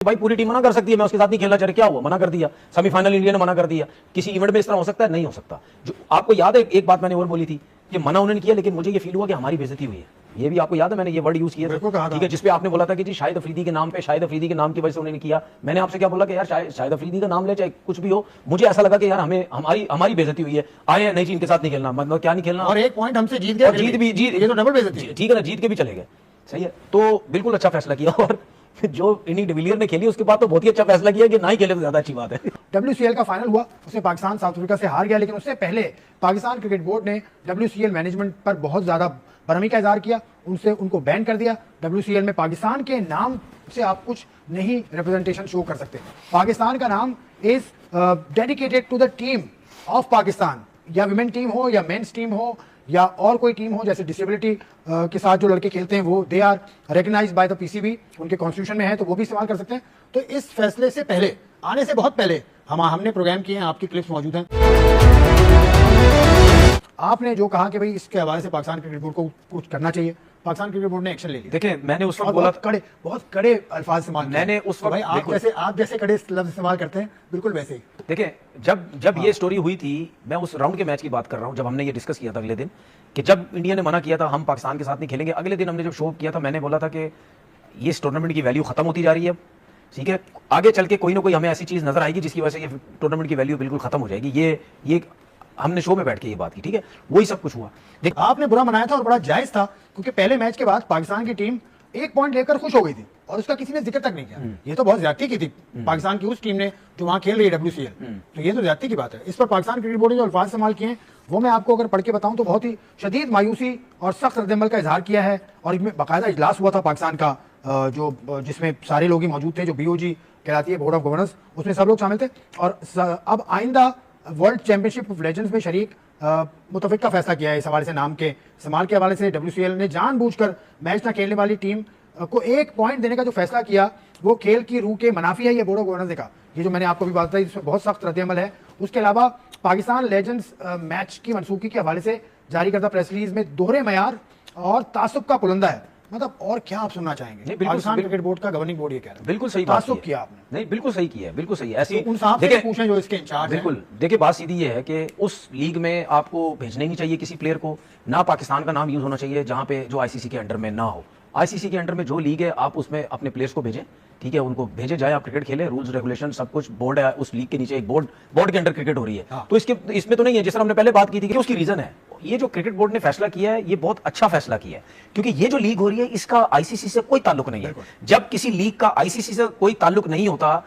भाई पूरी टीम मना कर सकती है, मैं उसके साथ नहीं खेलना चाह रहा, क्या हुआ, मना कर दिया। सेमीफाइनल इंडिया ने मना कर दिया। किसी इवेंट में इस तरह हो सकता है? नहीं हो सकता। जो आपको याद है एक बात मैंने और बोली थी कि मना उन्होंने किया, लेकिन मुझे ये फील हुआ कि हमारी बेइज्जती हुई है। ये भी आपको याद है, मैंने ये वर्ड यूज किया था, ठीक है, जिसपे आपने बोला था कि जी शाहिद अफरीदी के नाम पे, शाहिद अफरीदी के नाम की वजह से उन्होंने किया। मैंने आपसे क्या बोला कि यार शाहिद अफरीदी का नाम ले, चाहे कुछ भी हो, मुझे ऐसा लगा कि यार हमें हमारी बेइज्जती हुई है, आए नहीं जी इनके साथ नहीं खेलना, मतलब क्या नहीं खेलना, और एक पॉइंट हमसे जीत गए, जीत ये तो डबल बेइज्जती, ठीक है ना, जीत के भी चले गए, सही है। तो बिल्कुल अच्छा फैसला किया, और जो इनिंग डिविलियर ने खेली उसके बाद तो बहुत ही अच्छा फैसला किया कि ना ही खेले तो ज्यादा अच्छी बात है। WCL का फाइनल हुआ, उसमें पाकिस्तान साउथ अफ्रीका से हार गया, लेकिन उससे पहले पाकिस्तान क्रिकेट बोर्ड ने WCL मैनेजमेंट पर बहुत ज्यादा बरहमी का इजहार किया, उनको बैन कर दिया। WCL में पाकिस्तान के नाम से आप कुछ नहीं रिप्रेजेंटेशन शो कर सकते। पाकिस्तान का नाम is dedicated to the team of Pakistan, या विमेन टीम हो या मेंस टीम हो या और कोई टीम हो, जैसे डिसेबिलिटी के साथ जो लड़के खेलते हैं वो they are recognised by the PCB, उनके कॉन्स्टिट्यूशन में है, तो वो भी इस्तेमाल कर सकते हैं। तो इस फैसले से पहले, आने से बहुत पहले हमने प्रोग्राम किए हैं, आपकी क्लिप्स मौजूद हैं। आपने जो कहा कि भाई इसके हवाले से पाकिस्तान क्रिकेट बोर्ड को कुछ करना चाहिए, पाकिस्तान क्रिकेट बोर्ड ने एक्शन ले लिया। देखिए मैंने उस वक्त बोला, बहुत कड़े अल्फाज इस्तेमाल, मैंने उस वक्त, भाई आप जैसे कड़े लफ्ज इस्तेमाल करते हैं, बिल्कुल वैसे ही। देखिए जब ये स्टोरी हुई थी, मैं उस राउंड के मैच की बात कर रहा हूं, जब हमने ये डिस्कस किया था अगले दिन कि जब इंडिया ने मना किया था हम पाकिस्तान के साथ नहीं खेलेंगे, अगले दिन हमने जब शो किया था, मैंने बोला था कि ये इस टूर्नामेंट की वैल्यू खत्म होती जा रही है, ठीक है, आगे चल के कोई ना कोई हमें ऐसी चीज नजर आएगी जिसकी वजह से ये टूर्नामेंट की वैल्यू बिल्कुल खत्म हो जाएगी। ये हमने शो में बैठ के ये बात की, ठीक है, वही सब कुछ हुआ। आपने बुरा मनाया था और बड़ा जायज था, क्योंकि पहले मैच के बाद पाकिस्तान की टीम 1 पॉइंट लेकर खुश हो गई थी और उसका किसी ने जिक्र तक नहीं किया। ये तो बहुत ज्यादती की थी पाकिस्तान की उस टीम ने जो वहां खेल रही है WCL, तो ये तो ज्यादती की बात है। इस पर पाकिस्तान क्रिकेट बोर्ड ने जो अल्फाज इस्तेमाल किए हैं वो मैं आपको अगर पढ़ के बताऊं तो बहुत ही शदीद मायूसी और सख्त रद्दअमल का इजहार किया है। और इसमें बाकायदा इजलास हुआ था पाकिस्तान का, जिसमें सारे लोग ही मौजूद थे, जो BOG कहलाती है, बोर्ड ऑफ गवर्नर्स, उसमें सब लोग शामिल थे। और अब आइंदा वर्ल्ड चैंपियनशिप ऑफ लेजेंड्स में शरीक मुतफिक का फैसला किया है इस हवाले से। नाम के इस्तेमाल के हवाले से WCL ने जानबूझकर मैच ना खेलने वाली टीम को 1 पॉइंट देने का जो फैसला किया वो खेल की रूह के मुनाफी है, ये बोर्ड ऑफ गवर्नर्स ने कहा। ये जो मैंने आपको भी बात बताई, इसमें बहुत सख्त रद्दअमल है। उसके अलावा पाकिस्तान लेजेंड्स मैच की मनसूखी के हवाले से जारी करदा प्रेस रिलीज में दोहरे मयार और तासुब का पुलंदा है। मतलब और क्या आप सुनना चाहेंगे? पाकिस्तान क्रिकेट बोर्ड का गवर्निंग बोर्ड ये कह रहा है, बिल्कुल सही बात किया आपने, नहीं बिल्कुल सही किया है, बिल्कुल सही। ऐसी उन साहब से पूछें जो इसके इंचार्ज हैं। बिल्कुल, देखिए बात सीधी ये है कि उस लीग में आपको भेजना ही नहीं चाहिए किसी प्लेयर को, ना पाकिस्तान का नाम यूज होना चाहिए जहां पे जो ICC के अंडर में ना हो। ICC के अंडर में जो लीग है आप उसमें अपने प्लेयर्स को भेजें, ठीक है, उनको भेजे जाए, आप क्रिकेट खेलें, रूल्स रेगुलेशन सब कुछ, बोर्ड है उस लीग के नीचे, एक बोर्ड के अंडर क्रिकेट हो रही है। तो इसमें तो नहीं है, जिस तरह हमने पहले बात की थी कि उसकी रीजन है। ये जो क्रिकेट बोर्ड ने फैसला किया है ये बहुत अच्छा फैसला किया है, क्योंकि ये जो लीग हो रही है इसका ICC से कोई ताल्लुक नहीं है। जब किसी लीग का ICC से कोई ताल्लुक नहीं होता,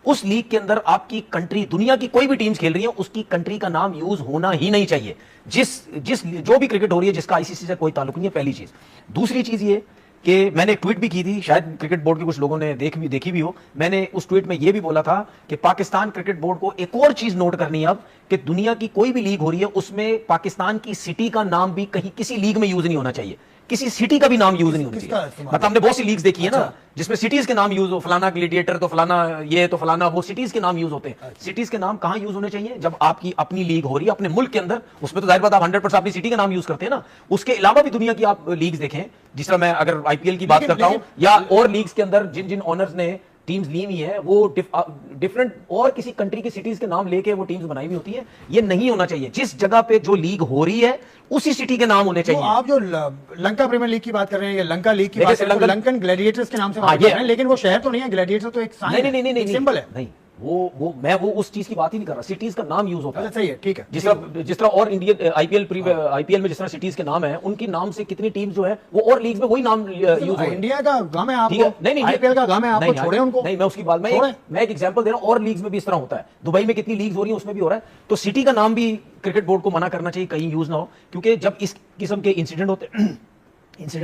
उस लीग के अंदर आपकी कंट्री, दुनिया की कोई भी टीम्स खेल रही है, उसकी कंट्री का नाम यूज होना ही नहीं चाहिए। जो भी क्रिकेट हो रही है जिसका ICC से कोई ताल्लुक नहीं है, पहली चीज। दूसरी चीज ये कि मैंने एक ट्वीट भी की थी, शायद क्रिकेट बोर्ड के कुछ लोगों ने देखी भी हो। मैंने उस ट्वीट में यह भी बोला था कि पाकिस्तान क्रिकेट बोर्ड को एक और चीज नोट करनी है अब, कि दुनिया की कोई भी लीग हो रही है उसमें पाकिस्तान की सिटी का नाम भी कहीं किसी लीग में यूज नहीं होना चाहिए, किसी सिटी का भी नाम यूज नहीं होना चाहिए। मतलब हमने बहुत सी लीग्स देखी है ना, जिसमें सिटीज के नाम यूज हो, फलाना ग्लेडिएटर तो फलाना ये तो फलाना वो, सिटीज के नाम यूज होते हैं। सिटीज के नाम कहां यूज होने चाहिए? जब आपकी अपनी लीग हो रही है अपने मुल्क के अंदर, उसमें तो जाहिर बात आप 100% अपनी सिटी का नाम यूज करते हैं ना। उसके अलावा भी दुनिया की आप लीग्स देखें, जिस तरह मैं अगर IPL की बात करता हूं या और लीग्स के अंदर जिन जिन ऑनर्स ने टीम्स ली हुई है, वो डिफरेंट और किसी कंट्री की सिटीज के नाम लेके वो टीम्स बनाई हुई होती है। ये नहीं होना चाहिए। जिस जगह पे जो लीग हो रही है उसी सिटी के नाम होने चाहिए। तो आप जो लंका प्रीमियर लीग की बात कर रहे हैं या लंका लीग की बात कर रहे हैं, लंकन ग्लैडिएटर्स के नाम से बात कर रहे हैं, लेकिन वो शहर तो नहीं है, ग्लैडिएटर तो एक साइन है, एक सिंबल है। नहीं, मैं उस चीज की बात ही नहीं कर रहा। सिटीज का नाम यूज होता है, सही है, ठीक है। जिस तरह और इंडियन IPL में जिस तरह सिटीज के नाम है, उनके नाम से कितनी टीम्स जो है वो और लीग्स में वही नाम यूज हो। इंडिया का गम है आपको, नहीं IPL का गम है आपको, छोड़े उनको। नहीं, मैं उसकी बात मैं एक एग्जांपल दे रहा हूं, और लीग्स में भी इस तरह होता है। दुबई में कितनी लीग्स हो रही है उसमें भी हो रहा है। तो सिटी का नाम भी क्रिकेट बोर्ड को मना करना चाहिए, कहीं यूज ना हो, क्योंकि जब इस किस्म के इंसिडेंट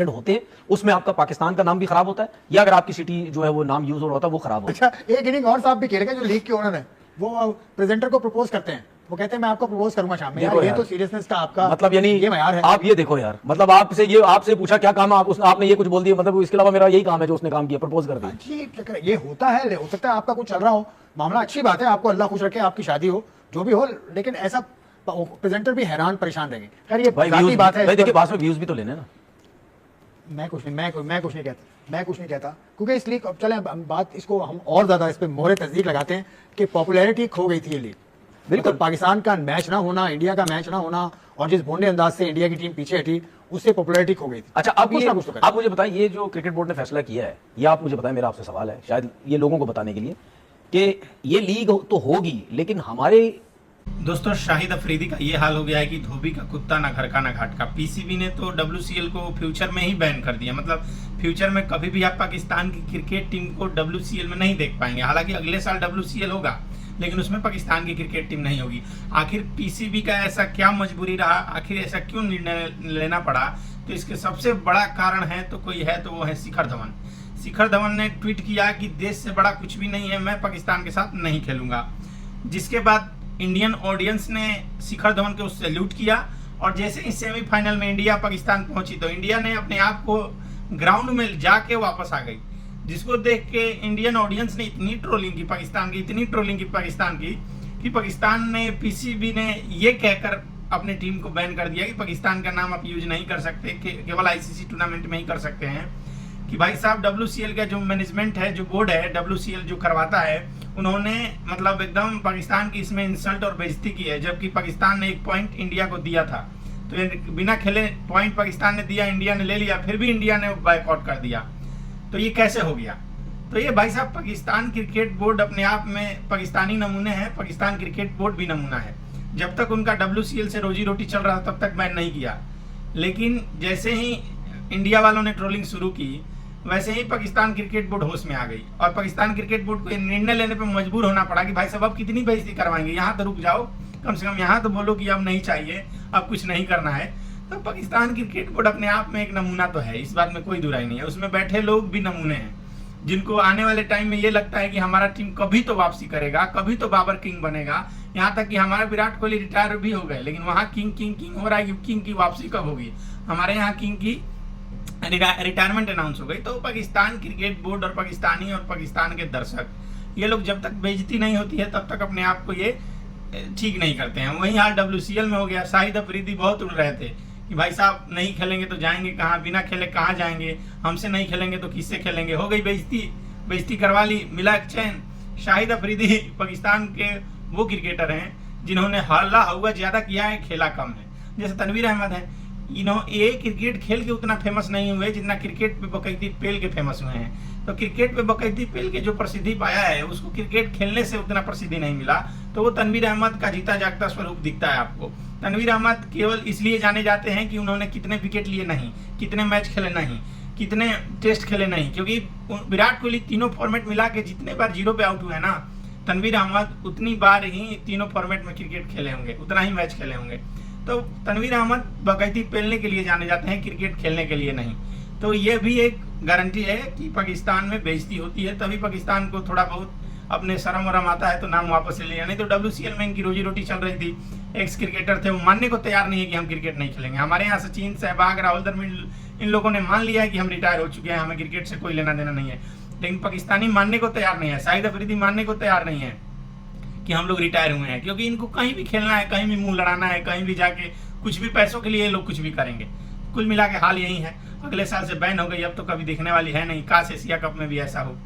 होते हैं उसमें आपका पाकिस्तान का नाम भी खराब होता है, या अगर आपकी सिटी जो है वो नाम यूज हो रहा होता है वो खराब होता है। अच्छा, एक इनिंग और साहब भी खेल गए जो लीग के ओनर है, वो प्रेजेंटर को प्रपोज करते हैं, वो कहते हैं मैं आपको प्रपोज करूंगा शाम में। यार ये तो सीरियसनेस का आपका मतलब यानी ये मयार है। आप ये देखो यार, मतलब आपसे पूछा क्या काम है, आपने ये कुछ बोल दिया, मतलब इसके अलावा मेरा यही काम है जो उसने काम किया, प्रपोज कर दिया। ठीक है, ये होता है, हो सकता है आपका कुछ चल रहा हो मामला, अच्छी बात है, आपको अल्लाह खुश रखे, आपकी शादी हो, जो भी हो, लेकिन ऐसा प्रेजेंटर भी हैरान परेशान रहेंगे। खैर ये बात है, देखिए, बाद में व्यूज भी तो लेने ना। मैं कुछ नहीं कहता, मैं कुछ नहीं कहता, क्योंकि इस लीग, अब चले बात इसको हम और ज्यादा इस पे मोहरे तस्दीक लगाते हैं कि पॉपुलैरिटी खो गई थी ये लीग। बिल्कुल, पाकिस्तान का मैच ना होना, इंडिया का मैच ना होना, और जिस बोंडे अंदाज से इंडिया की टीम पीछे हटी, उससे पॉपुलैरिटी खो गई थी। अच्छा, अब कुछ ये ना कुछ तो करें। आप मुझे बताएं, ये जो क्रिकेट बोर्ड ने फैसला किया है, ये आप मुझे बताएं, मेरा आपसे सवाल है शायद ये लोगों को बताने के लिए कि ये लीग तो होगी, लेकिन हमारे दोस्तों शाहिद अफरीदी का ये हाल हो गया है कि धोबी का कुत्ता ना घर का ना घाट का। पीसीबी ने तो WCL को फ्यूचर में ही बैन कर दिया, मतलब फ्यूचर में कभी भी आप पाकिस्तान की क्रिकेट टीम को WCL में नहीं देख पाएंगे। हालांकि अगले साल WCL होगा, लेकिन उसमें पाकिस्तान की क्रिकेट टीम नहीं होगी। आखिर पीसीबी का ऐसा क्या मजबूरी रहा, आखिर ऐसा क्यों निर्णय लेना पड़ा? तो इसके सबसे बड़ा कारण है तो कोई है तो वो है शिखर धवन। शिखर धवन ने ट्वीट किया कि देश से बड़ा कुछ भी नहीं है, मैं पाकिस्तान के साथ नहीं खेलूंगा। जिसके बाद इंडियन ऑडियंस ने शिखर धवन को सैल्यूट किया, और जैसे ही सेमीफाइनल में इंडिया पाकिस्तान पहुंची तो इंडिया ने अपने आप को ग्राउंड में जाके वापस आ गई, जिसको देख के इंडियन ऑडियंस ने इतनी ट्रोलिंग की पाकिस्तान की, इतनी ट्रोलिंग की पाकिस्तान की, कि पाकिस्तान ने, पीसीबी ने ये कहकर अपनी टीम को बैन कर दिया कि पाकिस्तान का नाम आप यूज नहीं कर सकते, केवल आईसीसी टूर्नामेंट में ही कर सकते हैं। कि भाई साहब WCL का जो मैनेजमेंट है, जो बोर्ड है WCL जो करवाता है, उन्होंने मतलब एकदम पाकिस्तान की इसमें इंसल्ट और बेइज्जती की है। जबकि पाकिस्तान ने 1 पॉइंट इंडिया को दिया था, तो बिना खेले पॉइंट पाकिस्तान ने दिया, इंडिया ने ले लिया, फिर भी इंडिया ने बायकॉट कर दिया। तो ये कैसे हो गया? तो ये भाई साहब पाकिस्तान क्रिकेट बोर्ड अपने आप में पाकिस्तानी नमूने हैं, पाकिस्तान क्रिकेट बोर्ड भी नमूना है। जब तक उनका WCL से रोजी रोटी चल रहा था तब तक बैन नहीं किया, लेकिन जैसे ही इंडिया वालों ने ट्रोलिंग शुरू की, वैसे ही पाकिस्तान क्रिकेट बोर्ड होश में आ गई, और पाकिस्तान क्रिकेट बोर्ड को निर्णय लेने पर मजबूर होना पड़ा कि भाई साहब अब कितनी बेइज्जती करवाएंगे, यहाँ तो रुक जाओ, कम से कम यहाँ तो बोलो कि अब नहीं चाहिए, अब कुछ नहीं करना है। तो पाकिस्तान क्रिकेट बोर्ड अपने आप में एक नमूना तो है, इस बात में कोई दुराई नहीं है। उसमें बैठे लोग भी नमूने हैं, जिनको आने वाले टाइम में ये लगता है कि हमारा टीम कभी तो वापसी करेगा, कभी तो बाबर किंग बनेगा। यहाँ तक कि हमारा विराट कोहली रिटायर भी हो गए, लेकिन वहाँ किंग किंग किंग हो रहा है कि किंग की वापसी कब होगी। हमारे यहाँ किंग की रिटायरमेंट अनाउंस हो गई। तो पाकिस्तान क्रिकेट बोर्ड और पाकिस्तानी और पाकिस्तान के दर्शक, ये लोग जब तक बेइज्जती नहीं होती है तब तक अपने आप को ये ठीक नहीं करते हैं। वहीं हाल WCL में हो गया। शाहिद अफरीदी बहुत उड़ रहे थे कि भाई साहब नहीं खेलेंगे तो जाएंगे कहाँ, बिना खेले कहाँ जाएंगे, हमसे नहीं खेलेंगे तो किससे खेलेंगे। हो गई बेइज्जती करवा ली, मिला एक चैन। शाहिद अफरीदी पाकिस्तान के वो क्रिकेटर हैं जिन्होंने हल्ला हुआ ज्यादा किया है, खेला कम है। जैसे तनवीर अहमद है, ये क्रिकेट खेल के उतना फेमस नहीं हुए जितना क्रिकेट पे बकैती पेल के फेमस हुए हैं। तो क्रिकेट पे बकैती पेल के जो प्रसिद्धि पाया है, उसको क्रिकेट खेलने से उतना प्रसिद्धि नहीं मिला। तो वो तनवीर अहमद का जीता जागता स्वरूप दिखता है आपको। तनवीर अहमद केवल इसलिए जाने जाते हैं कि उन्होंने कितने विकेट लिए नहीं, कितने मैच खेले नहीं, कितने टेस्ट खेले नहीं, क्योंकि विराट कोहली तीनों फॉर्मेट मिला के जितने बार 0 पे आउट हुए ना, तनवीर अहमद उतनी बार ही तीनों फॉर्मेट में क्रिकेट खेले होंगे, उतना ही मैच खेले होंगे। तो तनवीर अहमद बकैती पेलने के लिए जाने जाते हैं, क्रिकेट खेलने के लिए नहीं। तो ये भी एक गारंटी है कि पाकिस्तान में बेइज्जती होती है, तभी पाकिस्तान को थोड़ा बहुत अपने शर्म वरम आता है तो नाम वापस ले लिया। नहीं तो WCL में इनकी रोजी रोटी चल रही थी। एक्स क्रिकेटर थे, वो मानने को तैयार नहीं है कि हम क्रिकेट नहीं खेलेंगे। हमारे यहाँ सचिन, सहवाग, राहुल द्रविड़, इन लोगों ने मान लिया है कि हम रिटायर हो चुके हैं, हमें क्रिकेट से कोई लेना देना नहीं है। लेकिन पाकिस्तानी मानने को तैयार नहीं है, शाहिद अफरीदी मानने को तैयार नहीं है कि हम लोग रिटायर हुए हैं, क्योंकि इनको कहीं भी खेलना है, कहीं भी मुंह लड़ाना है, कहीं भी जाके कुछ भी पैसों के लिए लोग कुछ भी करेंगे। कुल मिला के हाल यही है। अगले साल से बैन हो गई, अब तो कभी दिखने वाली है नहीं। काश एशिया कप में भी ऐसा हो।